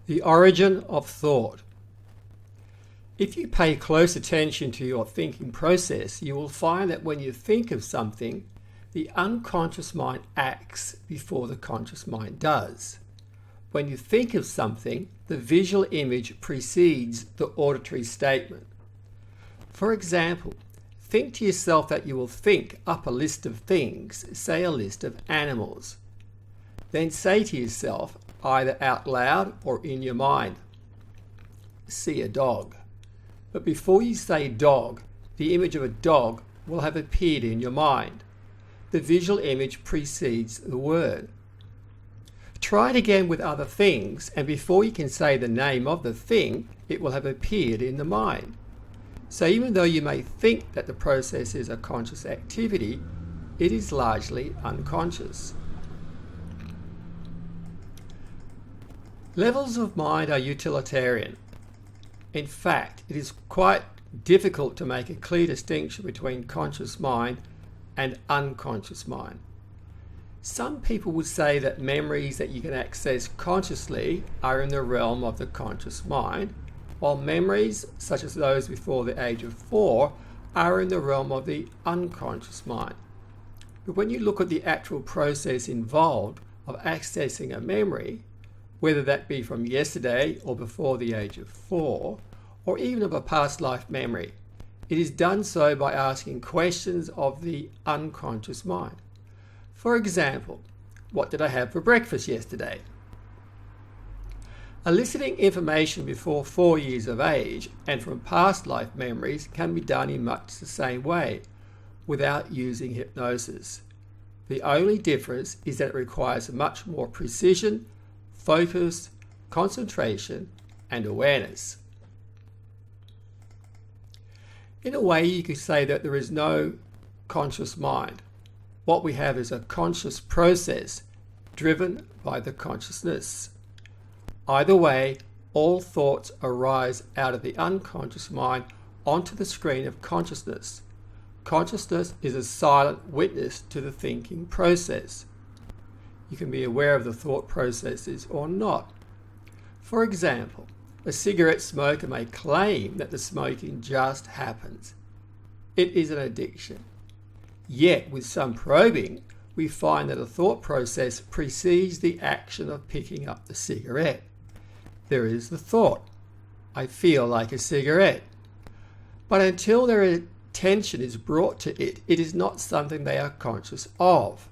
The origin of thought. If you pay close attention to your thinking process, you will find that when you think of something, the unconscious mind acts before the conscious mind does. When you think of something, the visual image precedes the auditory statement. For example, think to yourself that you will think up a list of things, say a list of animals. Then say to yourself, either out loud or in your mind, see a dog. But before you say dog, the image of a dog will have appeared in your mind. The visual image precedes the word. Try it again with other things, and before you can say the name of the thing, it will have appeared in the mind. So even though you may think that the process is a conscious activity, it is largely unconscious. Levels of mind are utilitarian. In fact, it is quite difficult to make a clear distinction between conscious mind and unconscious mind. Some people would say that memories that you can access consciously are in the realm of the conscious mind, while memories, such as those before the age of 4, are in the realm of the unconscious mind. But when you look at the actual process involved of accessing a memory, whether that be from yesterday or before the age of 4, or even of a past life memory, it is done so by asking questions of the unconscious mind. For example, what did I have for breakfast yesterday? Eliciting information before 4 years of age and from past life memories can be done in much the same way, without using hypnosis. The only difference is that it requires much more precision, focus, concentration, and awareness. In a way, you could say that there is no conscious mind. What we have is a conscious process driven by the consciousness. Either way, all thoughts arise out of the unconscious mind onto the screen of consciousness. Consciousness is a silent witness to the thinking process. You can be aware of the thought processes or not. For example, a cigarette smoker may claim that the smoking just happens. It is an addiction. Yet, with some probing, we find that a thought process precedes the action of picking up the cigarette. There is the thought, I feel like a cigarette. But until their attention is brought to it, it is not something they are conscious of.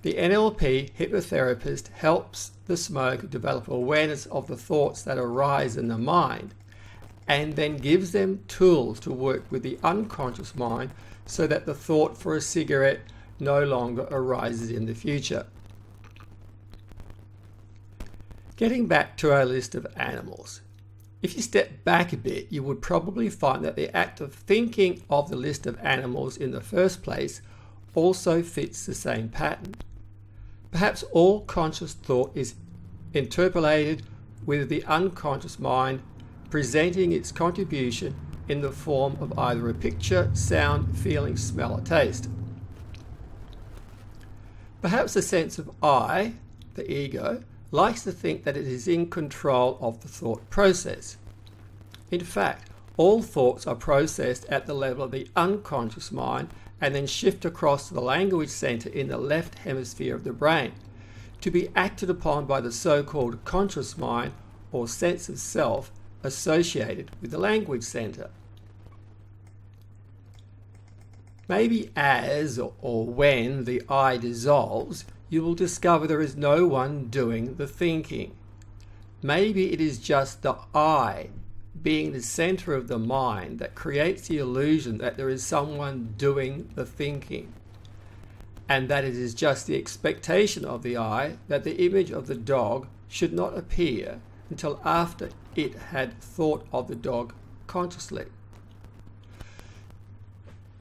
The NLP hypnotherapist helps the smoker develop awareness of the thoughts that arise in the mind, and then gives them tools to work with the unconscious mind so that the thought for a cigarette no longer arises in the future. Getting back to our list of animals. If you step back a bit, you would probably find that the act of thinking of the list of animals in the first place also fits the same pattern. Perhaps all conscious thought is interpolated with the unconscious mind presenting its contribution in the form of either a picture, sound, feeling, smell, or taste. Perhaps the sense of I, the ego, likes to think that it is in control of the thought process. In fact, all thoughts are processed at the level of the unconscious mind and then shift across to the language center in the left hemisphere of the brain to be acted upon by the so-called conscious mind or sense of self associated with the language center. Maybe as or when the I dissolves, you will discover there is no one doing the thinking. Maybe it is just the I, being the center of the mind, that creates the illusion that there is someone doing the thinking, and that it is just the expectation of the I that the image of the dog should not appear until after it had thought of the dog consciously.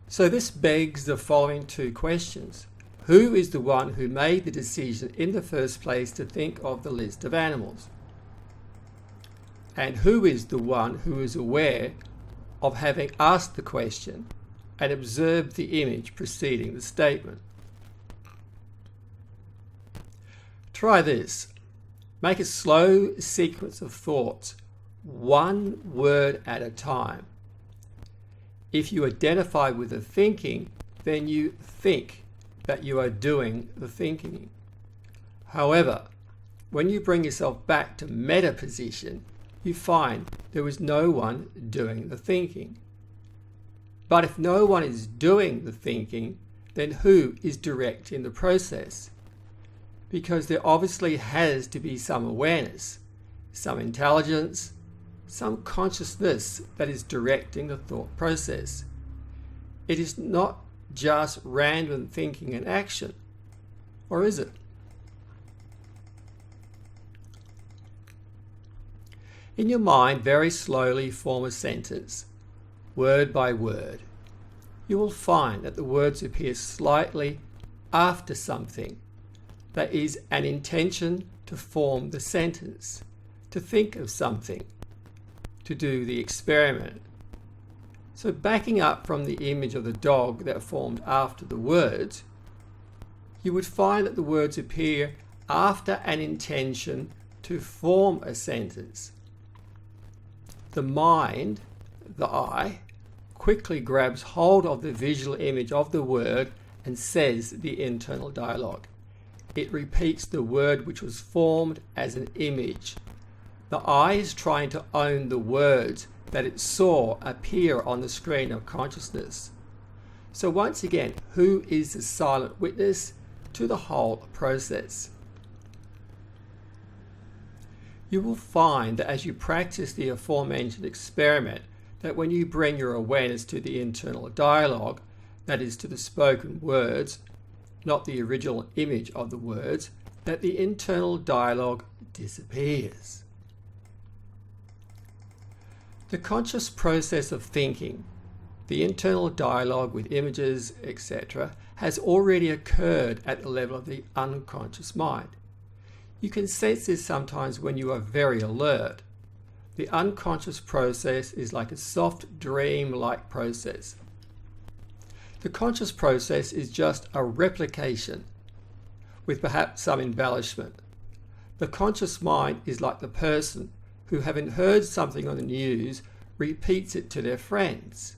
So this begs the following two questions. Who is the one who made the decision in the first place to think of the list of animals? And who is the one who is aware of having asked the question and observed the image preceding the statement? Try this. Make a slow sequence of thoughts, one word at a time. If you identify with the thinking, then you think that you are doing the thinking. However, when you bring yourself back to meta position, you find there is no one doing the thinking. But if no one is doing the thinking, then who is directing the process? Because there obviously has to be some awareness, some intelligence, some consciousness that is directing the thought process. It is not just random thinking and action, or is it? In your mind, very slowly form a sentence, word by word. You will find that the words appear slightly after something. That is an intention to form the sentence, to think of something, to do the experiment. So backing up from the image of the dog that formed after the words, you would find that the words appear after an intention to form a sentence. The mind, the I, quickly grabs hold of the visual image of the word and says the internal dialogue. It repeats the word which was formed as an image. The I is trying to own the words that it saw appear on the screen of consciousness. So once again, who is the silent witness to the whole process? You will find that as you practice the aforementioned experiment, that when you bring your awareness to the internal dialogue, that is to the spoken words, not the original image of the words, that the internal dialogue disappears. The conscious process of thinking, the internal dialogue with images, etc., has already occurred at the level of the unconscious mind. You can sense this sometimes when you are very alert. The unconscious process is like a soft dream-like process. The conscious process is just a replication, with perhaps some embellishment. The conscious mind is like the person who, having heard something on the news, repeats it to their friends.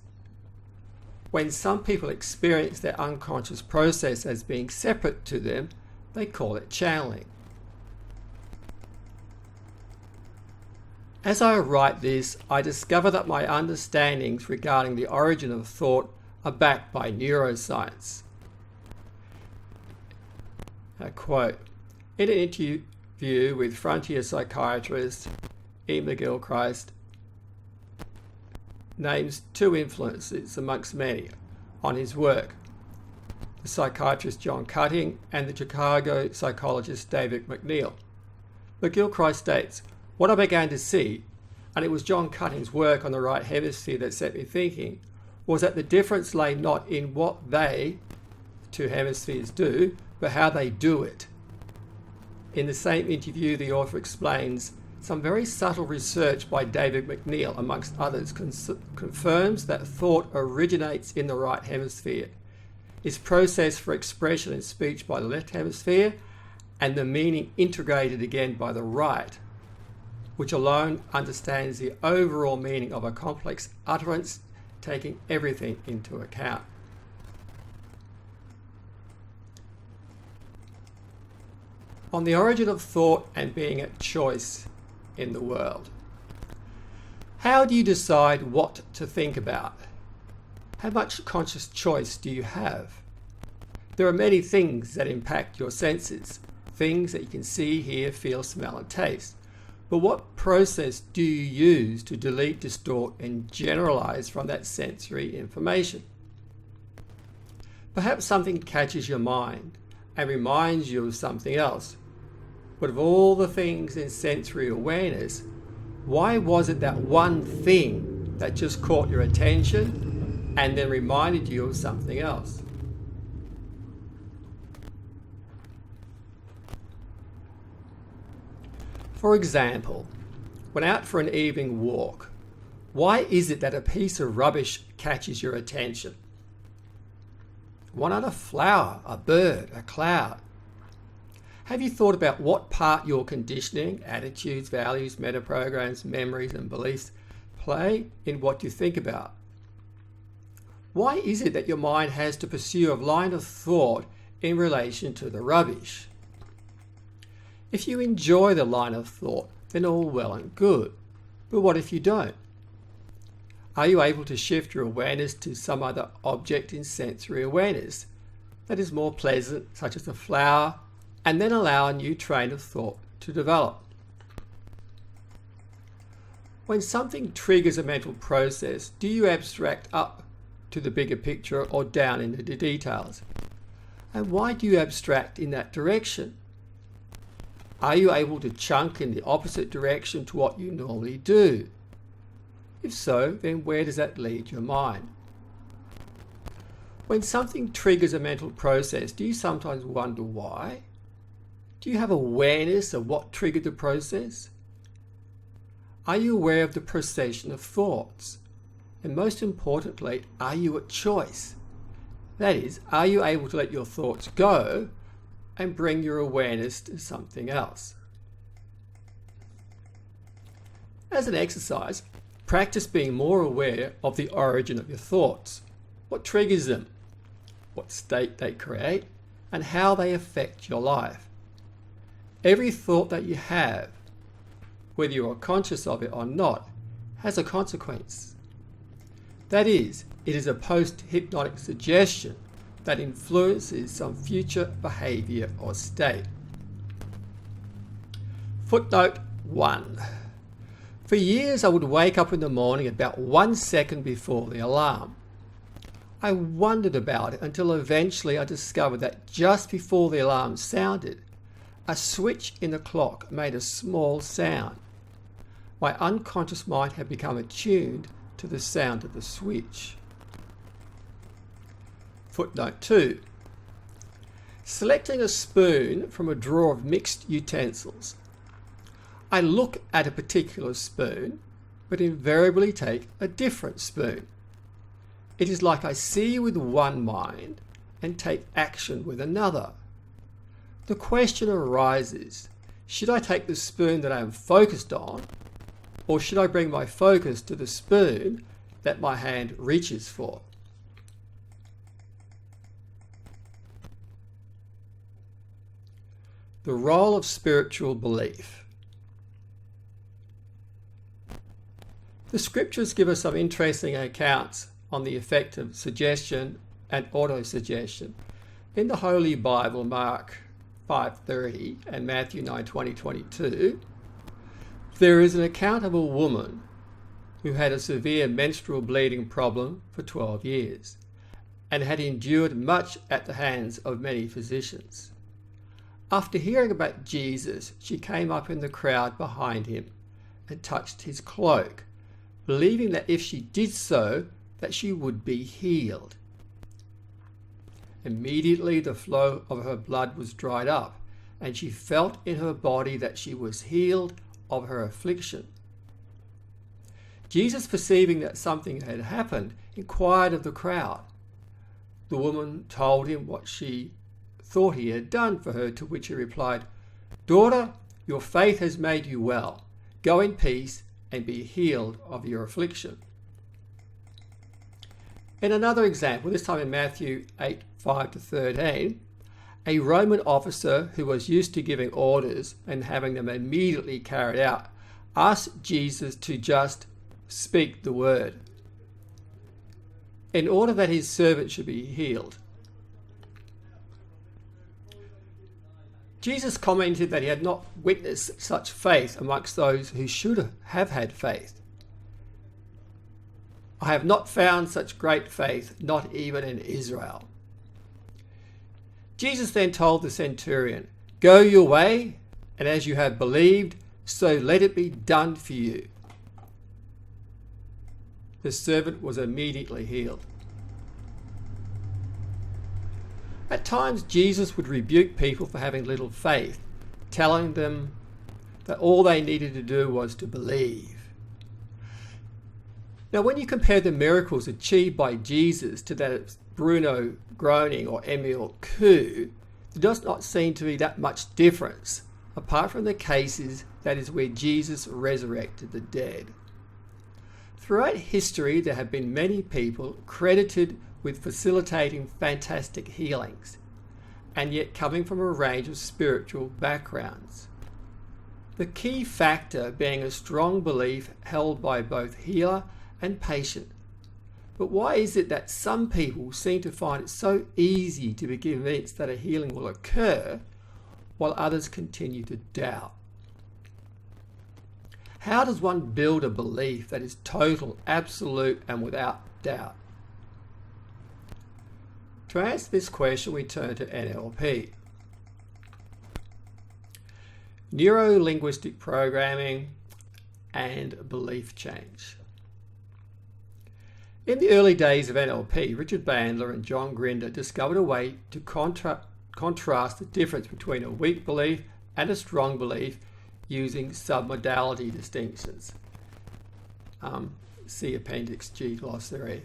When some people experience their unconscious process as being separate to them, they call it channeling. As I write this, I discover that my understandings regarding the origin of thought are backed by neuroscience. A quote, in an interview with frontier psychiatrist E. McGilchrist, names two influences amongst many on his work, the psychiatrist John Cutting and the Chicago psychologist David McNeil. McGilchrist states, what I began to see, and it was John Cutting's work on the right hemisphere that set me thinking, was that the difference lay not in what they, the two hemispheres, do, but how they do it. In the same interview, the author explains some very subtle research by David McNeil, amongst others, confirms that thought originates in the right hemisphere, is processed for expression in speech by the left hemisphere, and the meaning integrated again by the right, which alone understands the overall meaning of a complex utterance, taking everything into account. On the origin of thought and being at choice in the world. How do you decide what to think about? How much conscious choice do you have? There are many things that impact your senses, things that you can see, hear, feel, smell, and taste. But what process do you use to delete, distort, and generalize from that sensory information? Perhaps something catches your mind and reminds you of something else. But of all the things in sensory awareness, why was it that one thing that just caught your attention and then reminded you of something else? For example, when out for an evening walk, why is it that a piece of rubbish catches your attention? Why not a flower, a bird, a cloud? Have you thought about what part your conditioning, attitudes, values, metaprograms, memories and beliefs play in what you think about? Why is it that your mind has to pursue a line of thought in relation to the rubbish? If you enjoy the line of thought, then all well and good. But what if you don't? Are you able to shift your awareness to some other object in sensory awareness that is more pleasant, such as a flower, and then allow a new train of thought to develop? When something triggers a mental process, do you abstract up to the bigger picture or down into the details? And why do you abstract in that direction? Are you able to chunk in the opposite direction to what you normally do? If so, then where does that lead your mind? When something triggers a mental process, do you sometimes wonder why? Do you have awareness of what triggered the process? Are you aware of the procession of thoughts? And most importantly, are you at choice? That is, are you able to let your thoughts go and bring your awareness to something else? As an exercise, practice being more aware of the origin of your thoughts, what triggers them, what state they create, and how they affect your life. Every thought that you have, whether you are conscious of it or not, has a consequence. That is, it is a post-hypnotic suggestion that influences some future behavior or state. Footnote 1. For years I would wake up in the morning about 1 second before the alarm. I wondered about it until eventually I discovered that just before the alarm sounded, a switch in the clock made a small sound. My unconscious mind had become attuned to the sound of the switch. Footnote 2. Selecting a spoon from a drawer of mixed utensils. I look at a particular spoon, but invariably take a different spoon. It is like I see with one mind and take action with another. The question arises, should I take the spoon that I am focused on, or should I bring my focus to the spoon that my hand reaches for? The role of spiritual belief. The scriptures give us some interesting accounts on the effect of suggestion and autosuggestion. In the Holy Bible, Mark 5:30 and Matthew 9:20-22, there is an account of a woman who had a severe menstrual bleeding problem for 12 years and had endured much at the hands of many physicians. After hearing about Jesus, she came up in the crowd behind him and touched his cloak, believing that if she did so, that she would be healed. Immediately the flow of her blood was dried up, and she felt in her body that she was healed of her affliction. Jesus, perceiving that something had happened, inquired of the crowd. The woman told him what she thought he had done for her, to which he replied, "Daughter, your faith has made you well. Go in peace and be healed of your affliction." In another example, this time in Matthew 8:5-13, a Roman officer who was used to giving orders and having them immediately carried out asked Jesus to just speak the word in order that his servant should be healed. Jesus commented that he had not witnessed such faith amongst those who should have had faith. "I have not found such great faith, not even in Israel." Jesus then told the centurion, "Go your way, and as you have believed, so let it be done for you." The servant was immediately healed. At times, Jesus would rebuke people for having little faith, telling them that all they needed to do was to believe. Now, when you compare the miracles achieved by Jesus to that of Bruno Groening or Emil Kuh, there does not seem to be that much difference, apart from the cases that is where Jesus resurrected the dead. Throughout history, there have been many people credited with facilitating fantastic healings, and yet coming from a range of spiritual backgrounds. The key factor being a strong belief held by both healer and patient. But why is it that some people seem to find it so easy to be convinced that a healing will occur, while others continue to doubt? How does one build a belief that is total, absolute, and without doubt? To answer this question, we turn to NLP. Neuro Linguistic Programming and Belief Change. In the early days of NLP, Richard Bandler and John Grinder discovered a way to contrast the difference between a weak belief and a strong belief using submodality distinctions. See Appendix G glossary.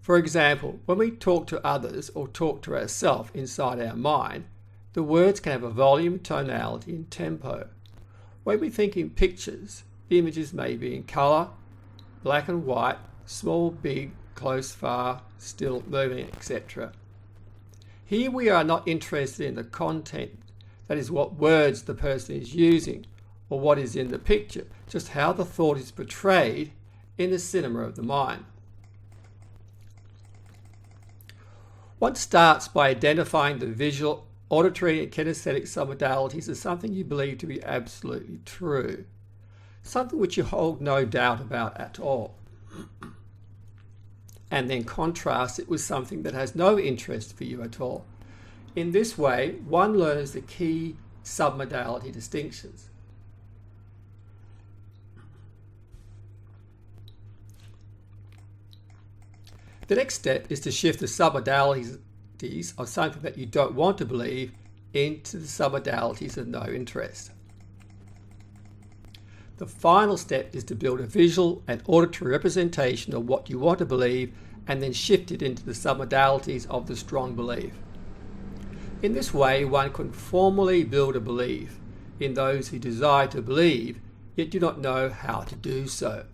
For example, when we talk to others or talk to ourselves inside our mind, the words can have a volume, tonality, and tempo. When we think in pictures, the images may be in colour, black and white, small, big, close, far, still, moving, etc. Here we are not interested in the content, that is what words the person is using or what is in the picture, just how the thought is portrayed in the cinema of the mind. One starts by identifying the visual, auditory and kinesthetic submodalities as something you believe to be absolutely true, something which you hold no doubt about at all, and then contrast it with something that has no interest for you at all. In this way, one learns the key submodality distinctions. The next step is to shift the submodalities of something that you don't want to believe into the submodalities of no interest. The final step is to build a visual and auditory representation of what you want to believe and then shift it into the submodalities of the strong belief. In this way, one can formally build a belief in those who desire to believe, yet do not know how to do so.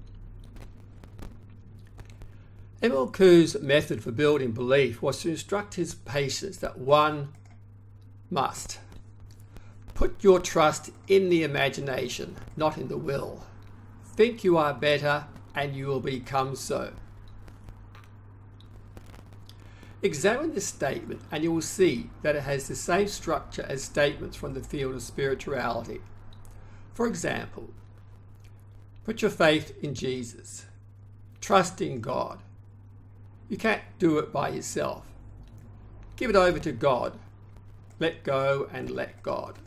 Emil Kuh's method for building belief was to instruct his patients that one must put your trust in the imagination, not in the will. Think you are better and you will become so. Examine this statement and you will see that it has the same structure as statements from the field of spirituality. For example, put your faith in Jesus. Trust in God. You can't do it by yourself. Give it over to God. Let go and let God.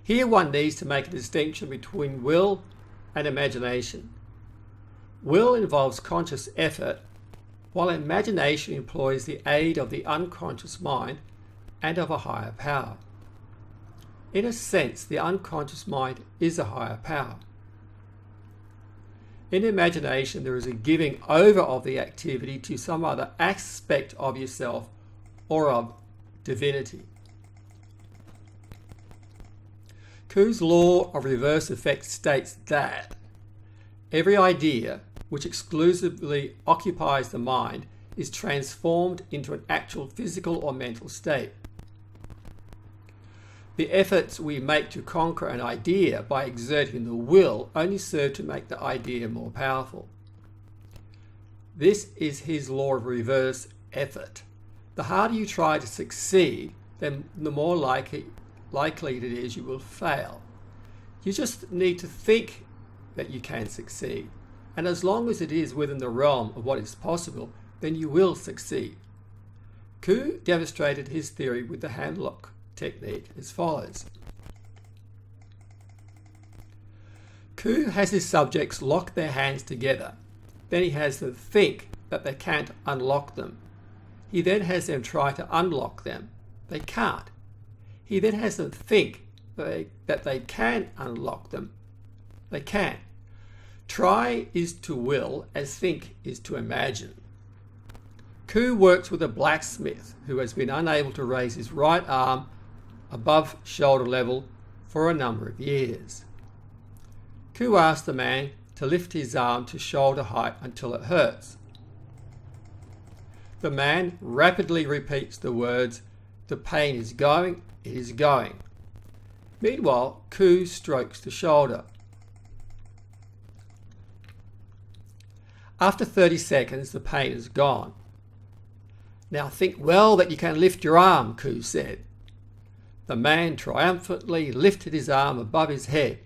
Here one needs to make a distinction between will and imagination. Will involves conscious effort, while imagination employs the aid of the unconscious mind and of a higher power. In a sense, the unconscious mind is a higher power. In imagination, there is a giving over of the activity to some other aspect of yourself or of divinity. Kuh's law of reverse effect states that every idea which exclusively occupies the mind is transformed into an actual physical or mental state. The efforts we make to conquer an idea by exerting the will only serve to make the idea more powerful. This is his law of reverse effort. The harder you try to succeed, then the more likely it is you will fail. You just need to think that you can succeed. And as long as it is within the realm of what is possible, then you will succeed. Kuh demonstrated his theory with the hand lock technique as follows. Kuh has his subjects lock their hands together. Then he has them think that they can't unlock them. He then has them try to unlock them. They can't. He then has them think that they can unlock them. They can. Try is to will as think is to imagine. Ku works with a blacksmith who has been unable to raise his right arm above shoulder level for a number of years. Ku asks the man to lift his arm to shoulder height until it hurts. The man rapidly repeats the words, "The pain is going, it is going." Meanwhile, Ku strokes the shoulder. After 30 seconds, the pain is gone. "Now think well that you can lift your arm," Ku said. The man triumphantly lifted his arm above his head.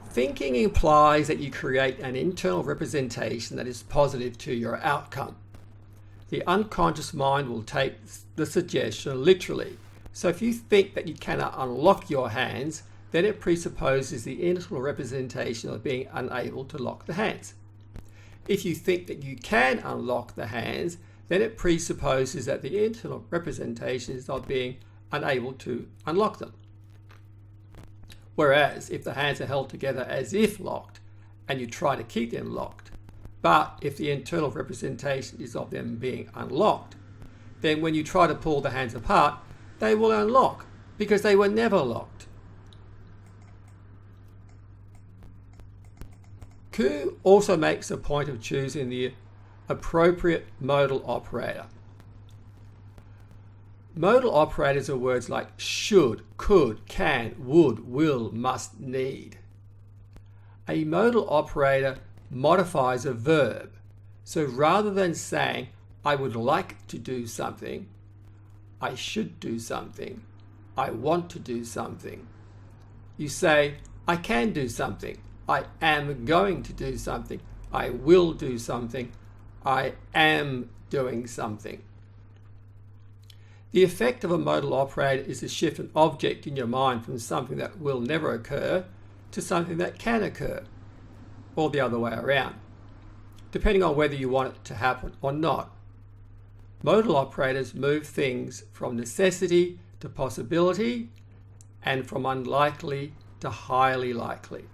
Thinking implies that you create an internal representation that is positive to your outcome. The unconscious mind will take the suggestion literally. So if you think that you cannot unlock your hands, then it presupposes the internal representation of being unable to lock the hands. If you think that you can unlock the hands, then it presupposes that the internal representation is of being unable to unlock them. Whereas if the hands are held together as if locked and you try to keep them locked, but if the internal representation is of them being unlocked, then when you try to pull the hands apart, they will unlock because they were never locked. Ku also makes a point of choosing the appropriate modal operator. Modal operators are words like should, could, can, would, will, must, need. A modal operator modifies a verb. So rather than saying, "I would like to do something," "I should do something," "I want to do something," you say, "I can do something," "I am going to do something," "I will do something," "I am doing something." The effect of a modal operator is to shift an object in your mind from something that will never occur to something that can occur, or the other way around, depending on whether you want it to happen or not. Modal operators move things from necessity to possibility and from unlikely to highly likely.